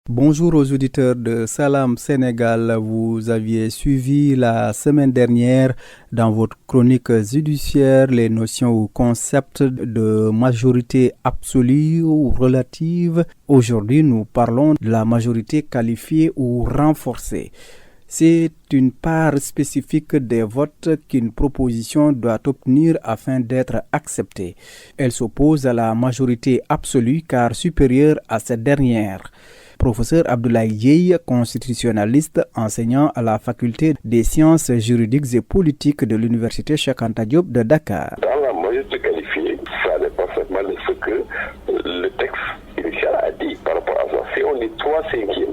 Bonjour aux auditeurs de Salam Sénégal. Vous aviez suivi la semaine dernière dans votre chronique judiciaire les notions ou concepts de majorité absolue ou relative. Aujourd'hui, nous parlons de la majorité qualifiée ou renforcée. C'est une part spécifique des votes qu'une proposition doit obtenir afin d'être acceptée. Elle s'oppose à la majorité absolue car supérieure à cette dernière. Professeur Abdoulaye Dieye, constitutionnaliste, enseignant à la faculté des sciences juridiques et politiques de l'université Cheikh Anta Diop de Dakar. Dans la majorité qualifiée, ça dépend parfaitement de ce que le texte initial a dit par rapport à ça. Si on dit 3/5,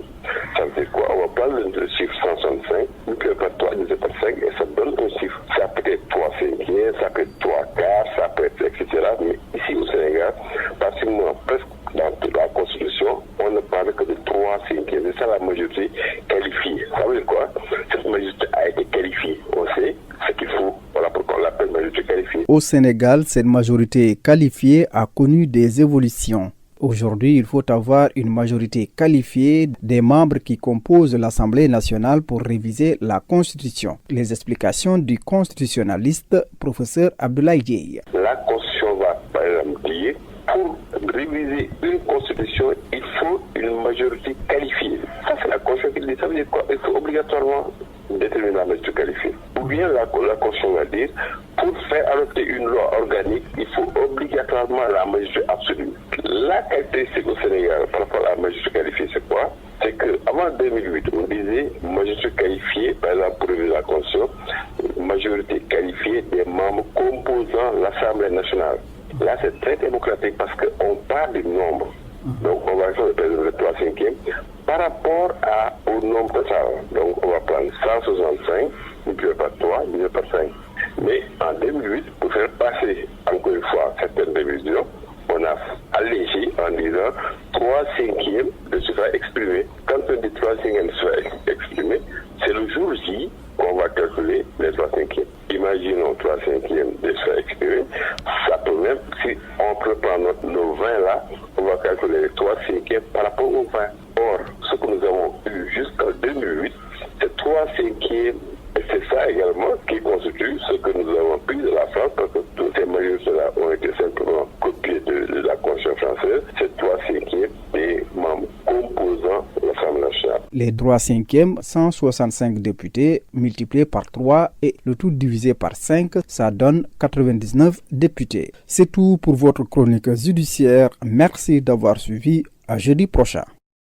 ça veut dire quoi? On va prendre le chiffre 165, multiplié par 3, divisé par 5, et ça donne un chiffre. Ça peut être 3/5, ça peut être 3/4, ça peut être etc. Mais ici au Sénégal, pratiquement presque dans toute la Constitution, on ne parle que de 3/5. C'est ça la majorité qualifiée. Ça veut dire quoi? Cette majorité a été qualifiée. On sait ce qu'il faut. Voilà pourquoi on l'appelle majorité qualifiée. Au Sénégal, cette majorité qualifiée a connu des évolutions. Aujourd'hui, il faut avoir une majorité qualifiée des membres qui composent l'Assemblée nationale pour réviser la Constitution. Les explications du constitutionnaliste, professeur Abdoulaye Dieye. La Constitution va, par exemple, dire pour réviser une Constitution, il faut une majorité qualifiée. Ça, c'est la Constitution qui dit. Ça veut dire quoi? Il faut obligatoirement déterminer la majorité qualifiée. Ou bien la Constitution va dire pour faire adopter une loi organique, il faut obligatoirement la majorité absolue. La caractéristique au Sénégal par rapport à la majorité qualifiée, c'est quoi? C'est qu'avant 2008, on disait majorité qualifiée, par exemple pour réviser la Constitution, majorité qualifiée des membres composant l'Assemblée nationale. Là, c'est très démocratique parce qu'on parle du nombre. Donc, on va faire le 3/5 par rapport au nombre total. Donc, on va prendre 165, multiplié par 3, divisé par 5. Mais en 2008, pour faire passer encore une fois certaines révisions, on a allégé en disant 3/5 de suffrage exprimé. Quand on dit 3/5 de suffrage exprimé, c'est le jour J qu'on va calculer les 3/5. Imaginons 3/5 de suffrage exprimé. Ça peut même, si on prend nos 20 là, on va calculer les 3/5 par rapport aux 20. Or, ce que nous avons eu jusqu'en 2008, c'est 3/5. Et c'est ça également qui constitue ce que nous avons pris de la France, parce que toutes ces majorités-là ont été simplement copiées de la Constitution française. C'est 3/5 des membres composant l'Assemblée nationale. Les 3/5, 165 députés multipliés par 3 et le tout divisé par 5, ça donne 99 députés. C'est tout pour votre chronique judiciaire. Merci d'avoir suivi. À jeudi prochain.